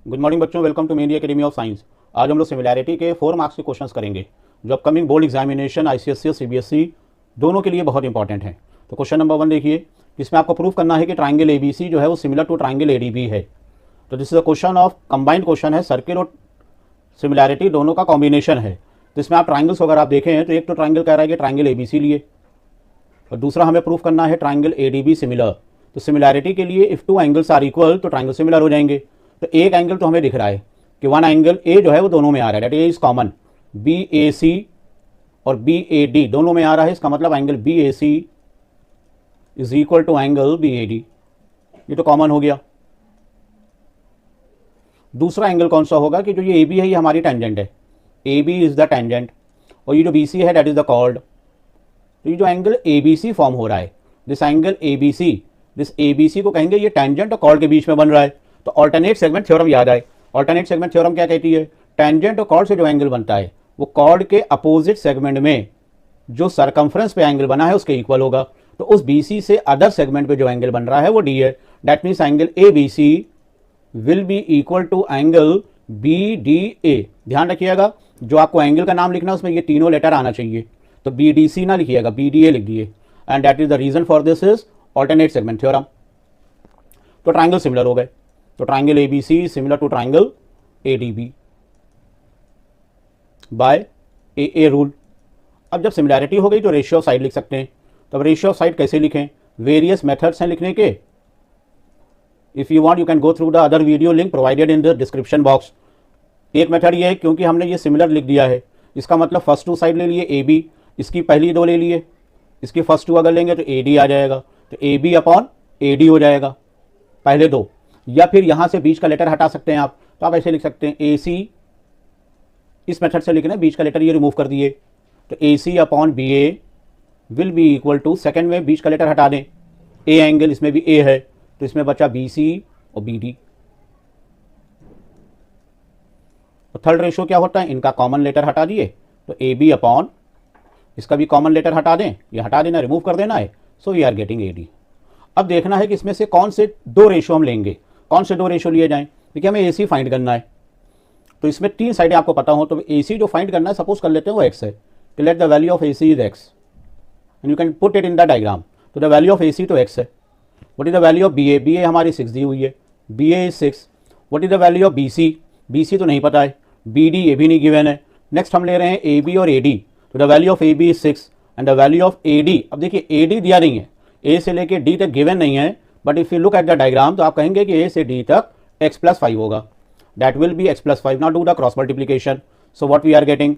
Good morning बच्चों, welcome to मेरी academy of science. आज हम लोग सिमिलैरिटी के 4 मार्क्स के क्वेश्चंस करेंगे जो अपकमिंग बोर्ड एग्जामिनेशन आईसीएसई और सीबीएसई दोनों के लिए बहुत इंपॉर्टेंट हैं। तो क्वेश्चन नंबर 1 देखिए, इसमें आपको प्रूफ करना है कि ट्राइंगल एबीसी जो है वो सिमिलर टू ट्राइंगल एडीबी है। तो this is a question of combined question है, सर्किल और सिमिलैरिटी दोनों का कॉम्बिनेशन है। तो इसमें आप ट्राइंगल्स वगैरह आप देखें हैं तो एक तो ट्राइंगल कह रहा है कि ट्राइंगल एबीसी लिए, और दूसरा हमें प्रूफ करना है ट्राइंगल एडीबी सिमिलर। तो सिमिलैरिटी के लिए इफ 2 एंगल्स आर इक्वल तो ट्राइंगल सिमिलर हो जाएंगे। तो एक एंगल तो हमें दिख रहा है कि 1 एंगल ए जो है वो दोनों में आ रहा है, that is common. B A सी और बी ए डी दोनों में आ रहा है, इसका मतलब angle B A C is equal to angle B A D, ये तो कॉमन हो गया। दूसरा एंगल कौन सा होगा कि जो ये ए बी है ये हमारी टेंजेंट है, A B is the tangent, और ये जो बी सी है दैट इज द कॉर्ड। तो ये जो angle A B C form हो रहा है, this angle A B C, this A B C को कहेंगे ये टेंजेंट और कॉर्ड के बीच में बन रहा है। तो ऑल्टरनेट सेगमेंट थ्योरम याद आए। ऑल्टरनेट सेगमेंट थ्योरम क्या कहती है? टेंजेंट और कॉर्ड से जो एंगल बनता है वो कॉर्ड के अपोजिट सेगमेंट में जो सरकमफ्रेंस पे एंगल बना है उसके इक्वल होगा। तो उस बीसी से अदर सेगमेंट पे जो एंगल बन रहा है वो डी है। That means angle A B C will be equal to angle B D A. ध्यान रखिएगा, जो आपको एंगल का नाम लिखना है उसमें ये तीनों लेटर आना चाहिए। तो बी डी सी ना लिखिएगा, बी डी ए लिख दिए। And that is the reason for this is alternate segment theorem. तो ट्राइंगल सिमिलर हो गए। तो triangle ABC similar to triangle ADB by a rule. अब जब सिमिलैरिटी हो गई तो रेशियो ऑफ साइड लिख सकते हैं। तो अब रेशियो ऑफ साइड कैसे लिखें? वेरियस मेथड्स हैं लिखने के। If you want you can go through the other video link provided in the description box. एक मेथड ये है, क्योंकि हमने ये सिमिलर लिख दिया है, इसका मतलब फर्स्ट 2 साइड ले लिए ए बी, इसकी पहली 2 ले लिए, इसकी फर्स्ट 2 अगर लेंगे तो ए डी आ जाएगा। तो A B upon A D हो जाएगा पहले 2। या फिर यहां से बीच का लेटर हटा सकते हैं आप, तो आप ऐसे लिख सकते हैं ए सी, इस मेथड से लिखना है, बीच का लेटर ये रिमूव कर दिए। तो A C upon B A will be equal to, second में बीच का लेटर हटा दें, ए एंगल इसमें भी ए है तो इसमें बचा बी सी और बी डी। और थर्ड रेशियो क्या होता है? इनका कॉमन लेटर हटा दिए तो ए बी अपॉन, इसका भी कॉमन लेटर हटा दें, ये हटा देना, रिमूव कर देना है। So we are getting A D. अब देखना है कि इसमें से कौन से 2 रेशियो हम लेंगे, कौन से 2 रेशियो लिए जाएं। देखिए हमें ए सी फाइंड करना है, तो इसमें 3 साइडें आपको पता हो। तो ए सी जो फाइंड करना है, सपोज कर लेते हैं वो एक्स है, तो let the value of A C is X and you can put it in the diagram. तो the value of A C तो एक्स है। What is the value of B A? B A हमारी 6 दी हुई है, B A is 6। What is the value of B C? B C तो नहीं पता है, बी डी ए भी नहीं गिवन है। नेक्स्ट हम ले रहे हैं ए बी और ए डी। तो the value of A B is 6 and the value of A D, अब देखिए ए डी दिया नहीं है, ए से लेके डी तक गिवन नहीं है, but if you look at the diagram तो आप कहेंगे कि ए से डी तक x प्लस 5 होगा। That will be x plus 5। Now do the cross multiplication. So what we are getting,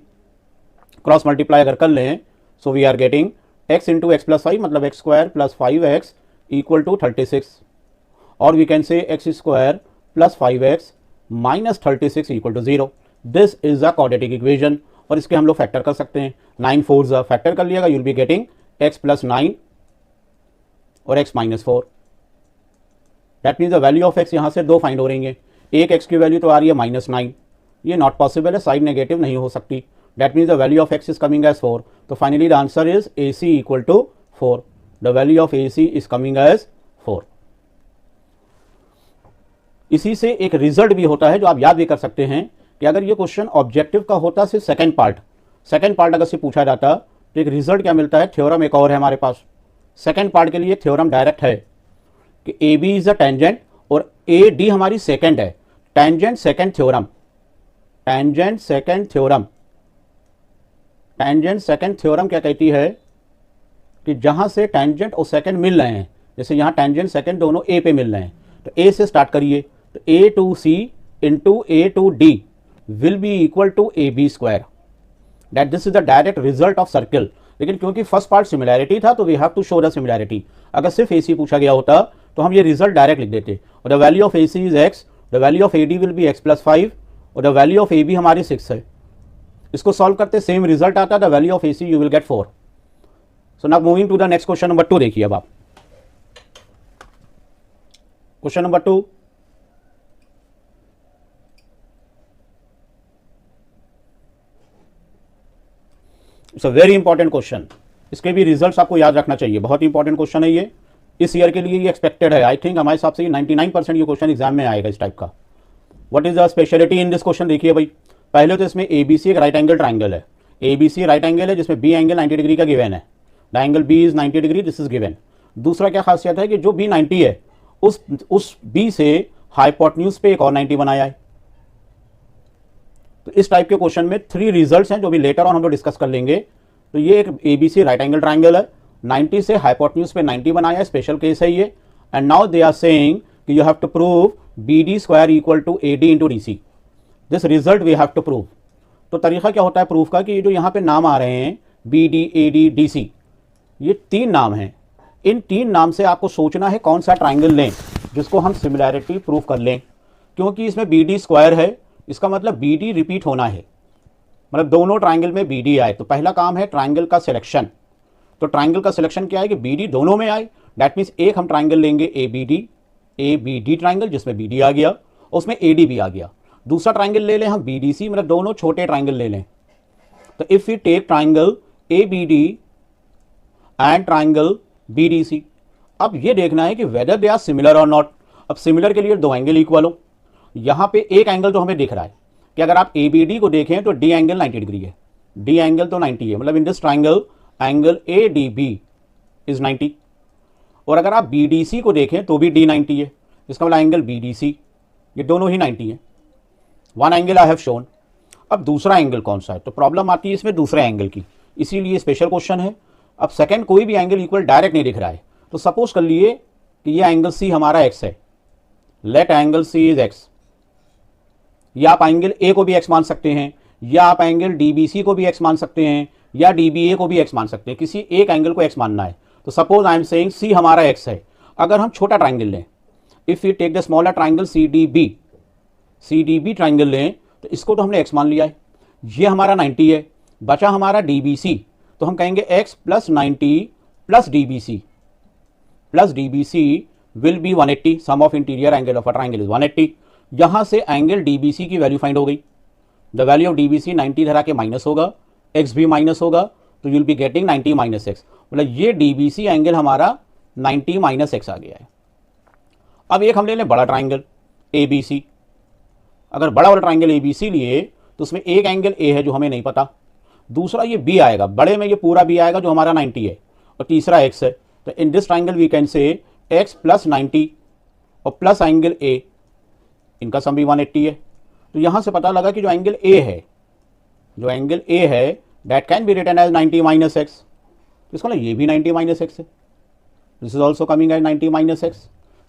cross multiply अगर कर लें so we are getting x into x plus 5 मतलब x square plus 5x equal to 36, और we can say x square plus 5x minus 36 equal to 0। This is the quadratic equation, और इसके हम लोग factor कर सकते हैं। 9 4 फैक्टर कर लिएगा, you will be getting x plus 9 और x minus 4। That means the value of x यहाँ से 2 फाइंड हो रही है। एक x की वैल्यू तो आ रही है -9, ये नॉट पॉसिबल है, साइड नेगेटिव नहीं हो सकती। That means the value of x is coming as 4। तो finally the answer is A C equal to 4। The value of A C is coming as 4। इसी से एक रिजल्ट भी होता है जो आप याद भी कर सकते हैं कि अगर ये क्वेश्चन ऑब्जेक्टिव का होता सिर्फ सेकंड पार्ट अगर से पूछा जाता तो एक रिजल्ट क्या मिलता है? थ्योरम एक और है हमारे पास। सेकंड पार्ट के लिए थ्योरम डायरेक्ट है कि A B is a tangent और ए डी हमारी सेकंड है। Tangent secant theorem, tangent secant theorem, tangent secant theorem क्या कहती है कि जहां से टेंजेंट और सेकंड मिल रहे हैं, जैसे यहां टेंजेंट सेकंड दोनों ए पे मिल रहे हैं, तो ए से स्टार्ट करिए, तो A two C into A two D will be equal to A B square. That this is the direct result of circle. लेकिन क्योंकि फर्स्ट पार्ट सिमिलैरिटी था तो we have to show the similarity. अगर सिर्फ ए सी पूछा गया होता तो हम ये रिजल्ट डायरेक्ट लिख देते। और the value of A C is x, the value of A D will be x plus 5 और the value of A B हमारी 6 है। इसको सॉल्व करते सेम रिजल्ट आता, the value of A C you will get 4। So now moving to the next question number 2 देखिए। अब आप question number 2, it's a very important question. इसके भी रिजल्ट्स आपको याद रखना चाहिए, बहुत इंपॉर्टेंट क्वेश्चन है ये। इस ईयर के लिए ये एक्सपेक्टेड है। आई थिंक हमारे हिसाब से 99% ये क्वेश्चन एग्जाम में आएगा इस टाइप का। What is the speciality in this question? देखिए भाई, पहले तो इसमें ABC एक राइट एंगल ट्राइंगल है, ABC राइट एंगल है जिसमें B एंगल 90 डिग्री का गिवन है, the angle B is 90 degree, this is given. दूसरा क्या खासियत है कि जो B 90 है उस B से हाइपोटेन्यूज पे एक और 90 बनाया है। तो इस टाइप के क्वेश्चन में 3 रिजल्ट्स हैं जो भी लेटर ऑन हम लोग डिस्कस कर लेंगे। तो ये एक ABC राइट एंगल ट्राइंगल है, 90 से हाइपोटेन्यूज पे 90 बनाया है, स्पेशल केस है ये। And now they are saying कि you have to prove BD square equal to AD into DC। This result we have to prove. तो तरीका क्या होता है प्रूफ का कि ये जो यहाँ पे नाम आ रहे हैं BD AD DC, ये 3 नाम हैं। इन 3 नाम से आपको सोचना है कौन सा ट्राइंगल लें जिसको हम सिमिलैरिटी प्रूफ कर लें। क्योंकि इसमें BD स्क्वायर है, इसका मतलब BD रिपीट होना है, मतलब दोनों ट्राइंगल में BD आए। तो पहला काम है ट्राइंगल का सिलेक्शन। तो ट्राइंगल का सिलेक्शन क्या है कि BD दोनों में आए। दैट मीन्स एक हम ट्राइंगल लेंगे ABD ट्राइंगल जिसमें BD आ गया, उसमें AD भी आ गया। दूसरा ट्राइंगल ले लें हम BDC, मतलब दोनों छोटे ट्राइंगल ले लें। तो if we take triangle ABD and triangle BDC, अब ये देखना है कि वेदर दे आर सिमिलर और नॉट। अब सिमिलर के लिए 2 एंगल इक्वल हो। यहां पे एक एंगल तो हमें दिख रहा है कि अगर आप ABD को देखें तो D एंगल 90 डिग्री है, D एंगल तो 90 है, मतलब इन this triangle angle ADB is 90। और अगर आप BDC को देखें तो भी D 90 है, इसका मतलब एंगल BDC, ये दोनों ही 90 है। 1 एंगल आई हैव शोन। अब दूसरा एंगल कौन सा है? तो प्रॉब्लम आती है इसमें दूसरे एंगल की, इसीलिए स्पेशल क्वेश्चन है। अब सेकंड कोई भी एंगल इक्वल डायरेक्ट नहीं दिख रहा है। तो सपोज कर लिए कि ये एंगल C हमारा x है, let angle C is x। या आप एंगल A को भी x मान सकते हैं, या आप एंगल DBC को भी x मान सकते हैं, या DBA को भी x मान सकते हैं। किसी एक एंगल को x मानना है। तो suppose I am saying C हमारा x है। अगर हम छोटा ट्राइंगल लें, if you take the smaller triangle CDB triangle लें, तो इसको तो हमने x मान लिया है, ये हमारा 90 है। बचा हमारा DBC, तो हम कहेंगे x plus 90 plus DBC will be 180। Sum of interior angle of a triangle is 180। यहां से एंगल DBC की वैल्यू फाइंड हो गई। द वैल्यू ऑफ DBC 90 धरा के माइनस होगा, x भी माइनस होगा, तो you'll be getting 90 minus x। मतलब ये DBC एंगल हमारा 90 माइनस x आ गया है। अब एक हम ले लें बड़ा ट्राइंगल ABC। अगर बड़ा वाला ट्राइंगल ABC लिए तो उसमें एक एंगल A है जो हमें नहीं पता, दूसरा ये B आएगा, बड़े में ये पूरा B आएगा जो हमारा 90 है, और तीसरा x है। तो in this triangle we can say x plus 90 और प्लस एंगल A, इनका सम भी 180 है। तो यहां से पता लगा कि जो एंगल A है that can be written as 90 minus x। इसको ना ये भी 90 माइनस x है, this is also coming as 90 minus x।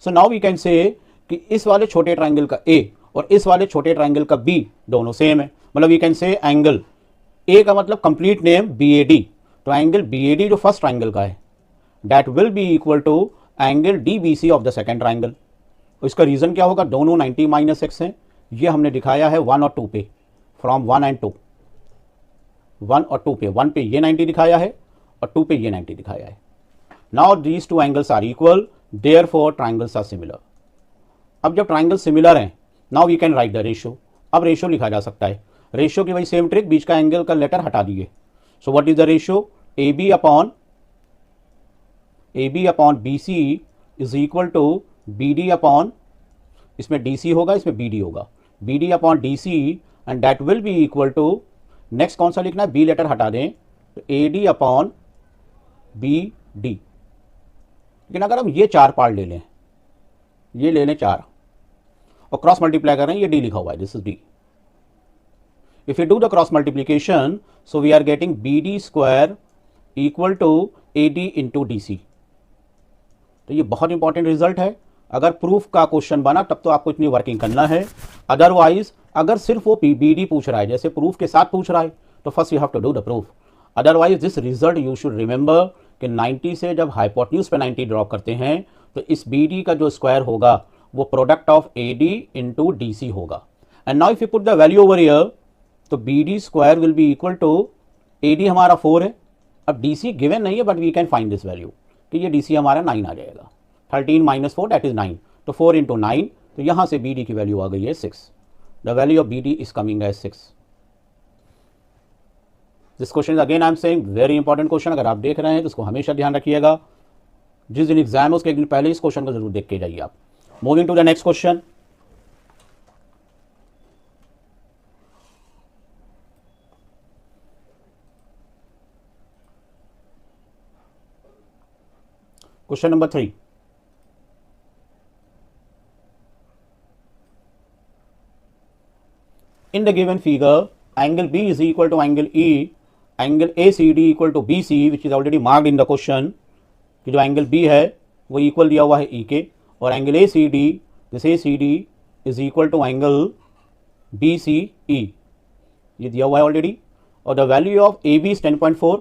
So now we can say कि इस वाले छोटे ट्राइंगल का A और इस वाले छोटे ट्राइंगल का B दोनों सेम है। मतलब we can say angle A का मतलब कंप्लीट नेम BAD। तो एंगल BAD जो फर्स्ट ट्राइंगल का है that will be equal to angle DBC of the second triangle. इसका रीजन क्या होगा? दोनों 90 माइनस x हैं। ये हमने दिखाया है 1 और 2 पे, फ्रॉम 1 एंड 2, 1 और 2 पे। 1 पे ये 90 दिखाया है और 2 पे ये 90 दिखाया है। Now these 2 angles are equal, therefore triangles are similar. अब जब ट्राइंगल सिमिलर हैं, now we can write the ratio. अब रेशियो लिखा जा सकता है। रेशियो की वही सेम ट्रिक, बीच का एंगल का लेटर हटा दिए। So what is the ratio? AB upon BC is equal to BD upon, इसमें DC होगा, इसमें BD होगा, BD upon DC, and that will be equal to, next कौन सा लिखना है? B लेटर हटा दें, तो AD अपॉन BD। लेकिन अगर हम ये 4 पार्ट ले लें, ये ले लें 4 और क्रॉस मल्टीप्लाई करें, ये D लिखा हुआ है, this is D। If you do the cross multiplication, so we are getting BD square equal to AD into DC। तो ये बहुत इंपॉर्टेंट रिजल्ट है। अगर प्रूफ का क्वेश्चन बना तब तो आपको इतनी वर्किंग करना है, अदरवाइज अगर सिर्फ वो BD पूछ रहा है, जैसे प्रूफ के साथ पूछ रहा है, तो first you have to do the proof. Otherwise this result you should remember कि 90 से जब हाइपोटेन्यूज पे 90 ड्रॉप करते हैं तो इस BD का जो स्क्वायर होगा वो product of AD into DC होगा। And now if you put the value over here, तो BD square will be equal to, AD हमारा 4 है, अब DC गिवन नहीं है but we can find this value कि ये DC हमारा 9 आ जाएगा। 13 माइनस 4 दैट इज 9, तो 4 इंटू 9, तो यहां से BD की वैल्यू आ गई है 6। The value of BD is coming as 6। This question again I am saying very important question. अगर आप देख रहे हैं तो इसको हमेशा ध्यान रखिएगा। जिस दिन एग्जाम है उसके एक दिन पहले इस क्वेश्चन को जरूर देख के जाइए आप। Moving to the next question. Question number 3, in the given figure angle B is equal to angle E, angle ACD equal to BC, which is already marked in the question कि जो angle B है वो equal दिया हुआ है E के, और angle ACD, this ACD is equal to angle BCE, ये दिया हुआ है ऑलरेडी, और the value of AB is 10.4,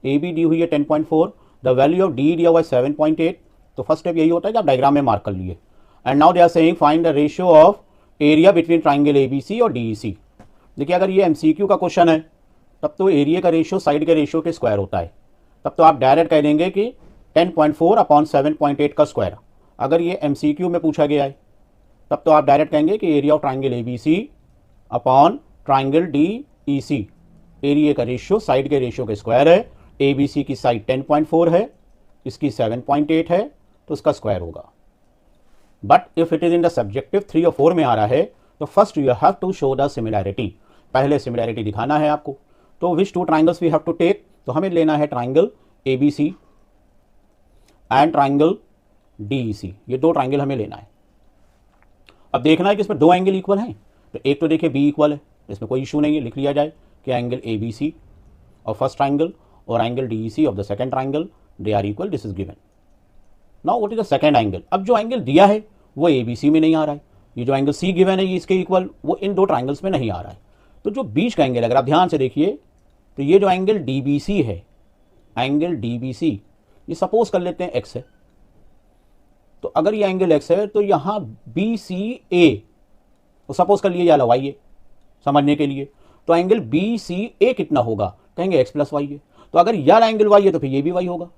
AB दी हुई है 10.4, द वैल्यू ऑफ D दिया हुआ है 7.8। तो फर्स्ट स्टेप यही होता है कि आप डायग्राम में मार्क कर लिए। And now they are saying find the ratio of area between triangle ABC और DEC। देखिए अगर ये MCQ का क्वेश्चन है तब तो एरिया का रेशियो साइड के रेशियो के स्क्वायर होता है, तब तो आप डायरेक्ट कह देंगे कि 10.4 अपॉन 7.8 का स्क्वायर। अगर ये MCQ में पूछा गया है तब तो आप डायरेक्ट कहेंगे कि area of triangle ABC upon triangle DEC, area का रेशियो साइड के रेशियो के स्क्वायर है। ABC की साइड 10.4 है, इसकी 7.8 है, तो उसका स्क्वायर होगा। But if it is in the subjective 3 और 4 में आ रहा है तो first you have to show the similarity, पहले सिमिलैरिटी दिखाना है आपको। तो which two triangles we have to take, तो हमें लेना है triangle ABC and triangle DEC, ये दो ट्राइंगल हमें लेना है। अब देखना है कि इसमें दो एंगल इक्वल हैं, तो एक तो देखिए B इक्वल है, इसमें कोई इशू नहीं है, लिख लिया जाए कि angle ABC of first triangle और angle DEC of the second triangle they are equal, this is given. Now what is the second angle, अब जो एंगल दिया है वो ABC में नहीं आ रहा है, ये जो एंगल C गिवन है ये इसके इक्वल, वो इन दो ट्राइंगल्स में नहीं आ रहा है। तो जो बीच का एंगल, अगर आप ध्यान से देखिए तो ये जो एंगल DBC है, एंगल DBC, ये सपोज कर लेते हैं x है, तो अगर ये एंगल x है तो यहाँ BCA, तो सपोज कर लिए जा y है समझने के लिए, तो एंगल BCA कितना होगा, कहेंगे x प्लस वाई है। तो अगर यह एंगल y है तो फिर ये भी y होगा।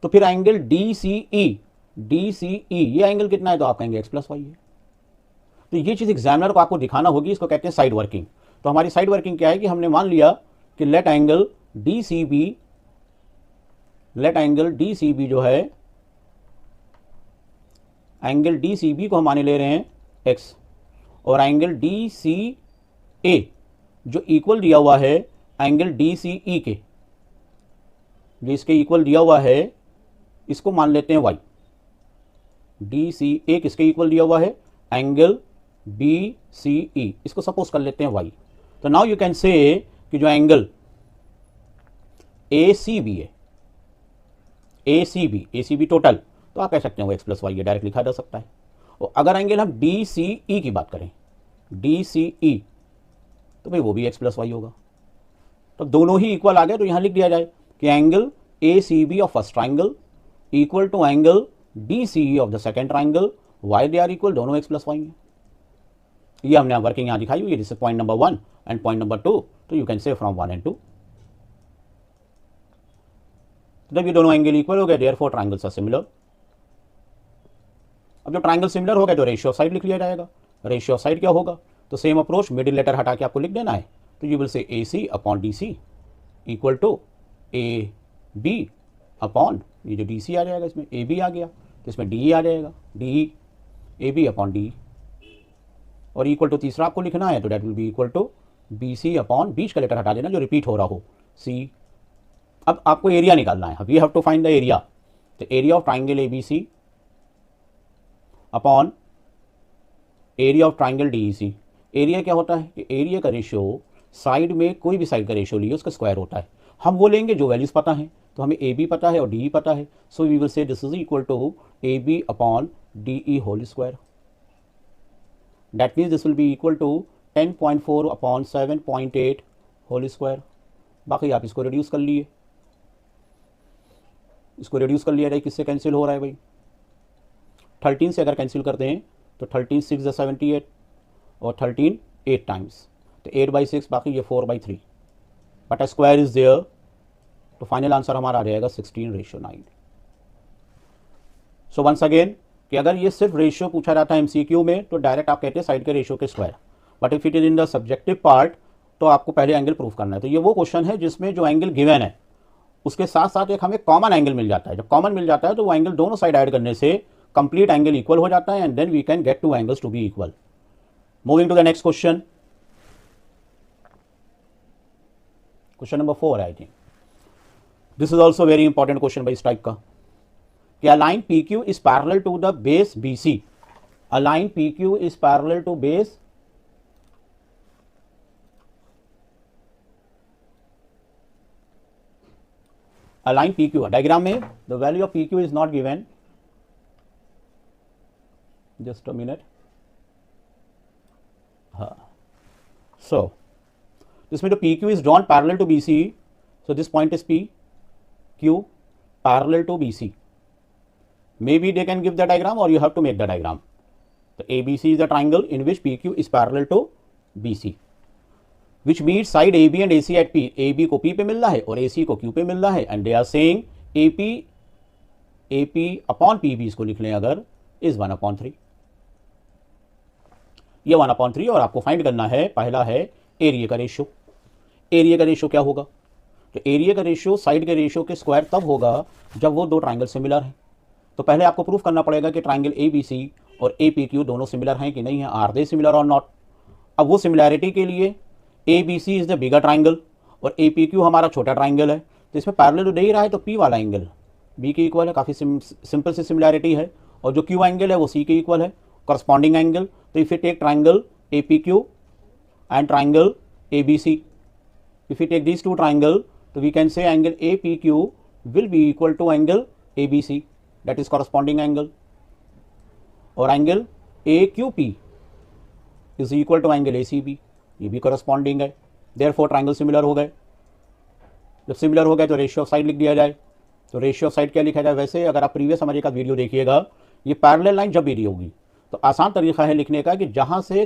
तो फिर एंगल DCE, ये एंगल कितना है, तो आप कहेंगे x प्लस वाई है। तो ये चीज एग्जामिनर को आपको दिखाना होगी, इसको कहते हैं साइड वर्किंग। तो हमारी साइड वर्किंग क्या है कि हमने मान लिया कि लेट एंगल DCB जो है, एंगल DCB को हम माने ले रहे हैं x, और एंगल DCA जो इक्वल दिया हुआ है एंगल DCE के, जो इसके इक्वल दिया हुआ है, इसको मान लेते हैं y। DCA किसके इक्वल दिया हुआ है, एंगल BCE, इसको सपोज कर लेते हैं y। तो नाउ यू कैन से कि जो एंगल ACB है, ACB टोटल, तो आप कह सकते हैं वो x प्लस वाई है, डायरेक्ट लिखा जा सकता है। और अगर एंगल हम DCE की बात करें, DCE, तो भाई वो भी x प्लस वाई होगा। तो दोनों ही इक्वल आ गए, तो यहां लिख दिया जाए कि angle ACB of first triangle equal to angle DCE of the second triangle, why they are equal, दोनों x प्लस वाई है। ये हमने वर्किंग यहां दिखाई हुई है, this is point number 1 and point number 2, तो you can say from 1 and 2। जब ये दोनों एंगल इक्वल हो गए, देयरफॉर ट्राइंगल्स आर सिमिलर। अब जब ट्राइंगल सिमिलर हो गए तो रेशियो ऑफ साइड लिख लिया जाएगा। रेशियो ऑफ साइड क्या होगा, तो सेम अप्रोच, मिडिल लेटर हटा के आपको लिख देना है। तो you will say AC upon DC equal to AB upon, ये जो DC आ जाएगा इसमें AB आ गया, तो इसमें DE आ जाएगा, DE AB अपॉन DE, और इक्वल टू तीसरा आपको लिखना है, तो that will be equal to BC upon, बीच का लेटर हटा देना जो रिपीट हो रहा हो, C। अब आपको एरिया निकालना है, we have to find the area. तो area of triangle ABC upon area of triangle DEC। Area क्या होता है कि एरिया का रेशियो साइड में कोई भी साइड का रेशियो लिए उसका स्क्वायर होता है। हम वो लेंगे जो वैल्यूज पता है, तो हमें AB पता है और DE पता है, so we will say this is equal to AB upon DE whole square. That means this will be equal to 10.4 upon 7.8 whole square. बाकी आप इसको रिड्यूस कर लिए, इसको रिड्यूस कर लिया जाए, किससे कैंसिल हो रहा है भाई, 13 से अगर कैंसिल करते हैं तो 13 6 78 और 13 8 टाइम्स, तो 8/6, बाकी ये 4/3, but a square is there, तो फाइनल आंसर हमारा आ जाएगा 16:9। सो वंस अगेन कि अगर ये सिर्फ रेशियो पूछा जाता है MCQ में तो डायरेक्ट आप कहते हैं साइड के रेशियो के square, but if it is in the subjective part तो आपको पहले एंगल प्रूफ करना है। तो ये वो क्वेश्चन है जिसमें जो एंगल गिवन है उसके साथ साथ एक हमें कॉमन एंगल मिल जाता है। जब कॉमन मिल जाता है तो वो एंगल दोनों साइड ऐड करने से कंप्लीट एंगल इक्वल हो जाता है, and then we can get two angles to be equal. Moving to the next question, question number 4 है I think. This is also very important question भाई इस type का, कि a line P Q is parallel to the base B C, a line P Q is parallel to base a line P Q. Diagram में the value of P Q is not given, just a minute. हाँ, सो इसमें तो P Q is drawn parallel to B C, so this point is P Q parallel to B C. Maybe they can give the diagram or you have to make the diagram. So ABC is a triangle in which PQ is parallel to BC, which means side AB and AC at P. AB को P पे मिल रहा है और AC को Q पे मिल रहा है, and they are saying AP upon PB इसको लिख लें अगर, is 1/3। ये 1/3 और आपको फाइंड करना है, पहला है एरिया का रेशियो। एरिया का रेशियो क्या होगा? तो एरिया का रेशियो साइड के रेशियो के स्क्वायर तब होगा जब वो दो ट्राइंगल सिमिलर हैं। तो पहले आपको प्रूफ करना पड़ेगा कि ट्राइंगल ABC और APQ दोनों सिमिलर हैं कि नहीं है, आर दे सिमिलर और नॉट। अब वो सिमिलैरिटी के लिए ABC is the bigger triangle और APQ हमारा छोटा ट्राइंगल है, तो इसमें पैरेलल दे ही रहा है, तो P वाला एंगल B के इक्वल है, काफ़ी सिंपल सी सिमिलैरिटी है। और जो Q एंगल है वो C के इक्वल है, करस्पॉन्डिंग एंगल। तो if you take triangle APQ and triangle ABC, if you take these two triangle, so we can say angle APQ will be equal to angle ABC, that is corresponding angle, और angle AQP is equal to angle ACB, ये भी corresponding है। therefore triangle similar हो गए। जब similar हो गए तो रेशियो ऑफ साइड लिख दिया जाए। तो रेशियो ऑफ साइड क्या लिखा जाए? वैसे अगर आप प्रीवियस हमारे का वीडियो देखिएगा, ये पैरेलल लाइन जब भी दी होगी तो आसान तरीका है लिखने का कि जहाँ से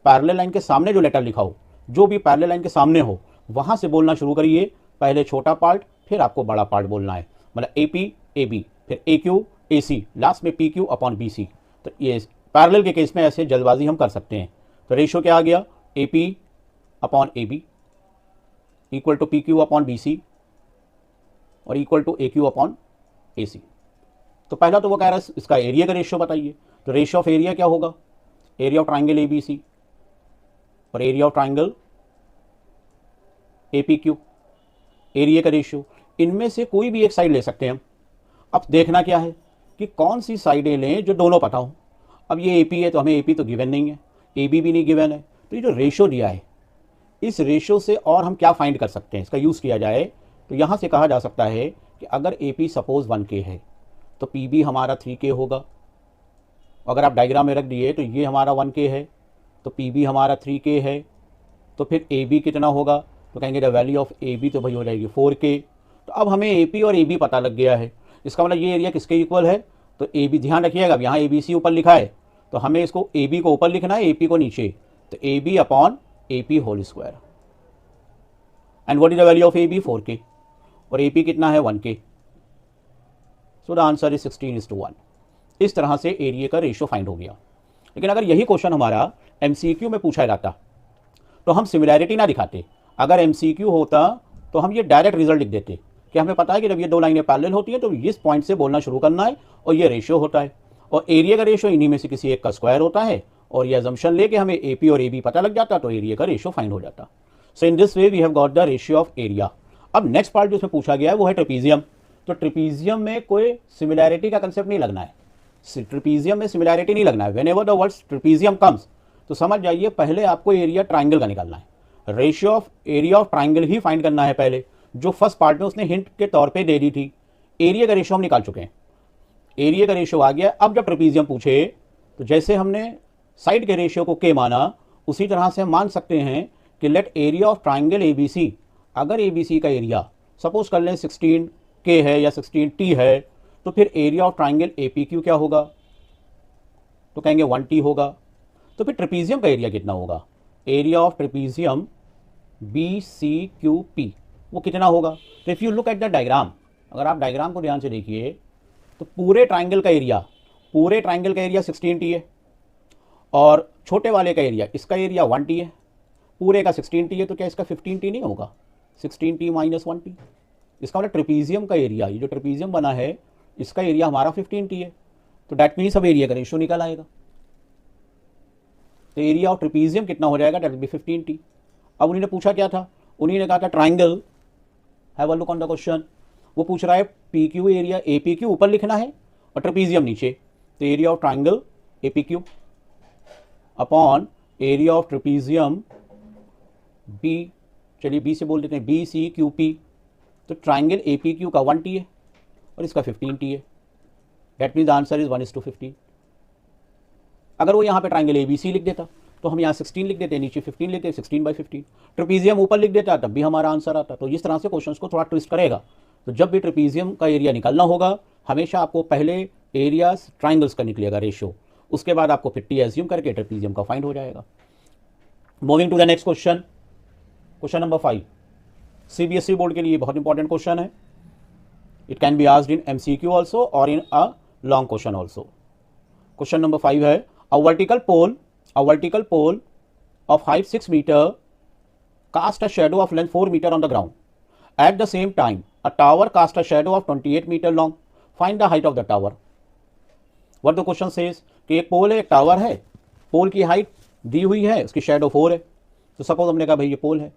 पैरेलल लाइन के सामने जो लेटर लिखा हो, जो भी पैरेलल लाइन के सामने हो, वहाँ से बोलना शुरू करिए। पहले छोटा पार्ट, फिर आपको बड़ा पार्ट बोलना है, मतलब AP AB, फिर AQ AC, लास्ट में PQ अपॉन BC। तो ये पैरेलल के केस में ऐसे जल्दबाजी हम कर सकते हैं। तो रेशियो क्या आ गया? AP upon AB equal to PQ upon BC और equal to AQ upon AC। तो पहला तो वो कह रहा है इसका एरिया का रेशियो बताइए। तो रेशियो ऑफ एरिया क्या होगा? एरिया ऑफ ट्राइंगल ABC और area of triangle APQ, area का रेशियो। इनमें से कोई भी एक साइड ले सकते हैं हम। अब देखना क्या है कि कौन सी साइडें लें जो दोनों पता हो। अब ये AP है तो हमें AP तो गिवन नहीं है, AB भी नहीं गिवन है, तो ये जो रेशियो दिया है, इस रेशियो से और हम क्या फाइंड कर सकते हैं, इसका यूज़ किया जाए तो यहाँ से कहा जा सकता है कि अगर AP सपोज 1K है तो PB हमारा 3K होगा। अगर आप डायग्राम में रख दिए तो ये हमारा 1K है तो PB हमारा 3K है, तो फिर AB कितना होगा? तो कहेंगे द वैल्यू ऑफ AB तो भाई हो जाएगी 4K। तो अब हमें AP और AB पता लग गया है। इसका मतलब ये एरिया किसके इक्वल है? तो AB, ध्यान रखिएगा अब यहाँ ABC ऊपर लिखा है तो हमें इसको AB को ऊपर लिखना है, AP को नीचे। तो AB upon AP whole square. And what is the value of AB? 4K और AP कितना है? 1K। So the answer is 16:1। इस तरह से एरिया का रेशियो फाइंड हो गया। लेकिन अगर यही क्वेश्चन हमारा MCQ में पूछा जाता तो हम सिमिलैरिटी ना दिखाते। अगर MCQ होता तो हम ये डायरेक्ट रिजल्ट लिख देते कि हमें पता है कि जब ये दो लाइनें पैरेलल होती हैं तो इस पॉइंट से बोलना शुरू करना है और ये रेशियो होता है, और एरिया का रेशियो इन्हीं में से किसी एक का स्क्वायर होता है, और ये अजम्पशन लेके हमें AP और AB पता लग जाता तो एरिया का रेशियो फाइंड हो जाता। So in this way we have got the ratio of area. अब नेक्स्ट पार्ट जो इसमें पूछा गया है वो है ट्रेपीजियम। तो ट्रेपीजियम में कोई सिमिलैरिटी का कंसेप्ट नहीं लगना है, ट्रेपीजियम में सिमिलैरिटी नहीं लगना है। When ever the word trapezium comes तो समझ जाइए पहले आपको एरिया ट्राइंगल का निकालना है, ratio of area of triangle he find करना है पहले, जो फर्स्ट पार्ट में उसने हिंट के तौर पे दे दी थी। एरिया का रेशियो हम निकाल चुके हैं, एरिया का रेशियो आ गया। अब जब ट्रेपीजियम पूछे तो जैसे हमने साइड के रेशियो को के माना, उसी तरह से हम मान सकते हैं कि let area of triangle ABC, अगर ABC का एरिया सपोज कर लें 16K है या 16T है, तो फिर एरिया ऑफ ट्राइंगल APQ क्या होगा? तो कहेंगे 1T होगा। तो फिर ट्रेपीजियम का एरिया कितना होगा? एरिया ऑफ ट्रेपीजियम BCQP वो कितना होगा? तो if you look at the diagram, अगर आप डायग्राम को ध्यान से देखिए तो पूरे ट्राइंगल का एरिया 16T है और छोटे वाले का एरिया, इसका एरिया 1T है, पूरे का 16T है, तो क्या इसका 15T नहीं होगा? 16T minus 1T। इसका मतलब ट्रेपीजियम का एरिया, ये जो ट्रेपीजियम बना है इसका एरिया हमारा 15T है, तो डैट मीन्स अब एरिया का रेशियो निकल आएगा। तो एरिया ऑफ ट्रेपीजियम कितना हो जाएगा? That will be 15T। अब उन्हीं ने पूछा क्या था? उन्हीं ने कहा था triangle, have a look on the question. वो पूछ रहा है PQ एरिया APQ ऊपर लिखना है और ट्रेपीजियम नीचे, तो area of triangle APQ upon area of trapezium B, चलिए B से बोल देते हैं BCQP। तो ट्राइंगल APQ का 1T है और इसका 15T है, दैट मीन्स आंसर इज 1:15। अगर वो यहाँ पे ट्राइंगल ABC लिख देता तो हम यहाँ 16 लिख देते, नीचे 15 लेते, 16/15। ट्रेपीजियम ऊपर लिख देता तब भी हमारा आंसर आता। तो इस तरह से क्वेश्चंस को थोड़ा ट्विस्ट करेगा। तो जब भी ट्रेपीजियम का एरिया निकालना होगा, हमेशा आपको पहले एरियाज ट्राइंगल्स का निकलेगा रेशियो, उसके बाद आपको 50 एज्यूम करके ट्रेपीजियम का फाइंड हो जाएगा। Moving to the next question, question number 5। CBSE board के लिए बहुत इंपॉर्टेंट क्वेश्चन है। It can be asked in MCQ also और in a long question also. Question number 5 है, a vertical pole of height 6 meter cast a shadow of length 4 meter on the ground. At the same time, a tower cast a shadow of 28 meter long. Find the height of the tower. What the question says कि एक पोल है, एक tower है, पोल की height दी हुई है, उसकी shadow 4 है। तो सपोज हमने कहा भाई ये पोल है,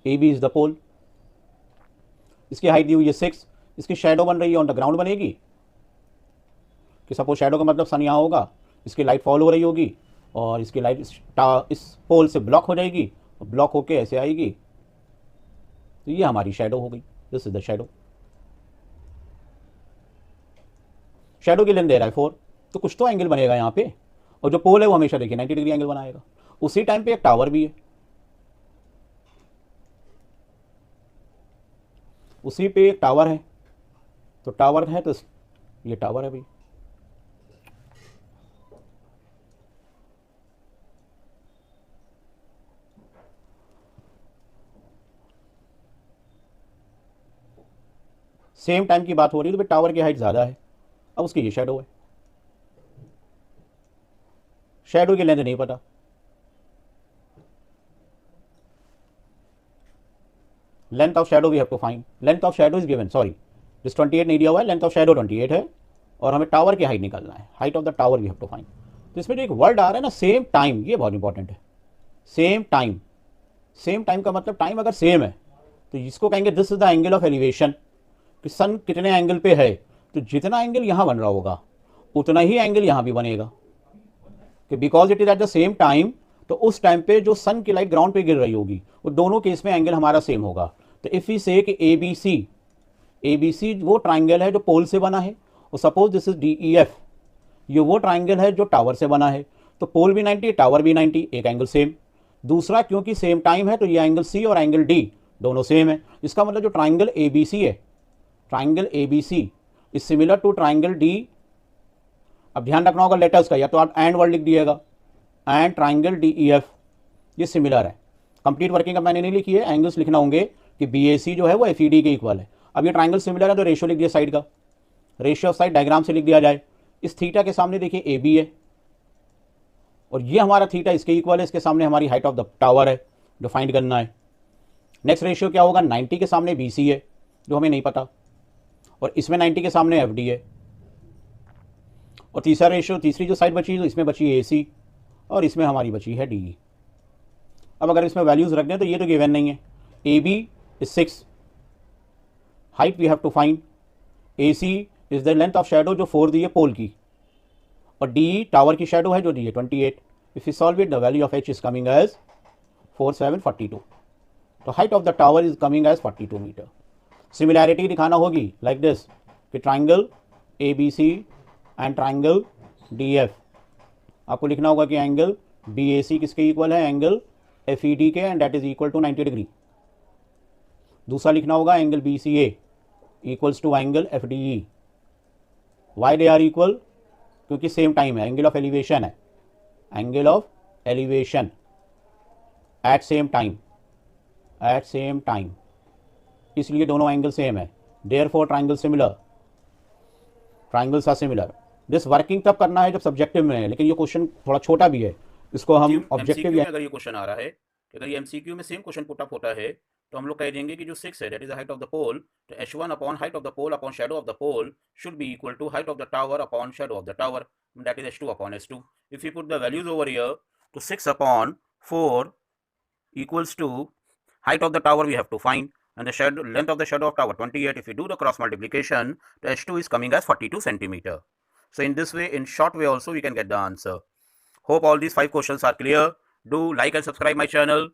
AB इज द पोल, इसकी हाइट दी हुई है 6, इसकी शेडो बन रही है ऑन द ग्राउंड बनेगी, कि सपोज शेडो का मतलब सन यहाँ होगा, इसकी लाइट फॉल हो रही होगी और इसकी लाइट इस पोल से ब्लॉक हो जाएगी, ब्लॉक होके ऐसे आएगी, तो ये हमारी शेडो हो गई। This is the shadow. Shadow की लेंथ दे रहा है 4, तो कुछ तो एंगल बनेगा यहाँ पे, और जो पोल है वो हमेशा देखिए 90 डिग्री एंगल बनाएगा। उसी टाइम पे एक टावर भी है, उसी पे एक टावर है, तो टावर है तो ये टावर है भाई। सेम टाइम की बात हो रही है तो टावर की हाइट ज़्यादा है, अब उसकी ये शेडो है। शेडो की लेंथ नहीं पता, length of shadow we have to find. Length of shadow is given, sorry this 28 नहीं दिया हुआ है, लेंथ ऑफ शेडो 28 है और हमें टावर की हाइट निकालना है, height of the tower we have to find. तो इसमें जो एक वर्ड आ रहा है ना सेम टाइम, ये बहुत इंपॉर्टेंट है। सेम टाइम, सेम टाइम का मतलब टाइम अगर सेम है तो इसको कहेंगे this is the angle of elevation, कि सन कितने एंगल पे है, तो जितना एंगल यहाँ बन रहा होगा उतना ही एंगल यहाँ भी बनेगा, कि because it is at the same time, तो उस टाइम पे जो सन की लाइट ग्राउंड पे गिर रही होगी वो दोनों केस में एंगल हमारा सेम होगा। तो इफ वी से कि ABC वो ट्राइंगल है जो पोल से बना है, और सपोज दिस इज DEF, ये वो ट्राइंगल है जो टावर से बना है, तो पोल भी 90 टावर भी 90, एक एंगल सेम। दूसरा क्योंकि सेम टाइम है तो ये एंगल C और एंगल D दोनों सेम है। इसका मतलब जो ट्राइंगल ABC है, triangle ABC is similar to triangle D। अब ध्यान रखना होगा लेटर्स का, या तो आप एंड वर्ड लिख दिएगा, एंड ट्राइंगल DEF ये सिमिलर है। कंप्लीट वर्किंग अब मैंने नहीं लिखी है, एंगल्स लिखना होंगे कि BAC जो है वो FED के इक्वल है। अब ये ट्राइंगल सिमिलर है तो रेशियो लिख दिया साइड का, रेशियो ऑफ साइड डायग्राम से लिख दिया जाए। इस थीटा के सामने देखिए AB है और ये हमारा थीटा इसके इक्वल है, इसके सामने हमारी हाइट ऑफ द टावर है जो फाइंड करना है। नेक्स्ट रेशियो क्या होगा, 90 के सामने BC है जो हमें नहीं पता, और इसमें 90 के सामने FD है। और तीसरा रेशियो, तीसरी जो साइड बची तो इसमें बची AC और इसमें हमारी बची है DE। अब अगर इसमें वैल्यूज रख दें तो ये तो गिवन नहीं है। AB is 6, height we have to find, AC is the length of shadow जो 4 दी है पोल की, और DE टावर की शेडो है जो दी है 28। If you solve it the value of H is coming as 4742, तो height of the tower is coming as 42 metre. Similarity दिखाना होगी लाइक दिस, कि triangle ABC and triangle DF, आपको लिखना होगा कि एंगल BAC किसके इक्वल है, एंगल FED के, and that is equal to 90 degree. दूसरा लिखना होगा angle BCA equals to angle FDE। Why they are equal, क्योंकि सेम टाइम है, एंगल ऑफ एलिवेशन है, angle of elevation at same time, at same time, इसलिए दोनों angle same है। Therefore triangle similar, triangles are similar. This working तब करना है जब सब्जेक्टिव में है, लेकिन ये क्वेश्चन थोड़ा छोटा भी है, इसको हम ऑब्जेक्टिव में अगर ये क्वेश्चन आ रहा है, अगर ये MCQ में सेम क्वेश्चन पुट अप होता है तो हम लोग कह देंगे कि जो 6 है that is the height of the pole, तो H1 upon height of the pole upon shadow of the pole should be equal to height of the tower upon shadow of the tower, that is H2 upon H2। If you put the values over here, तो 6 upon 4 equals to height of the tower we have to find, and the length of the shadow of tower 28. If you do the cross multiplication, the H2 is coming as 42 centimeter. So in this way, in short way also, we can get the answer. Hope all these 5 questions are clear. Do like and subscribe my channel.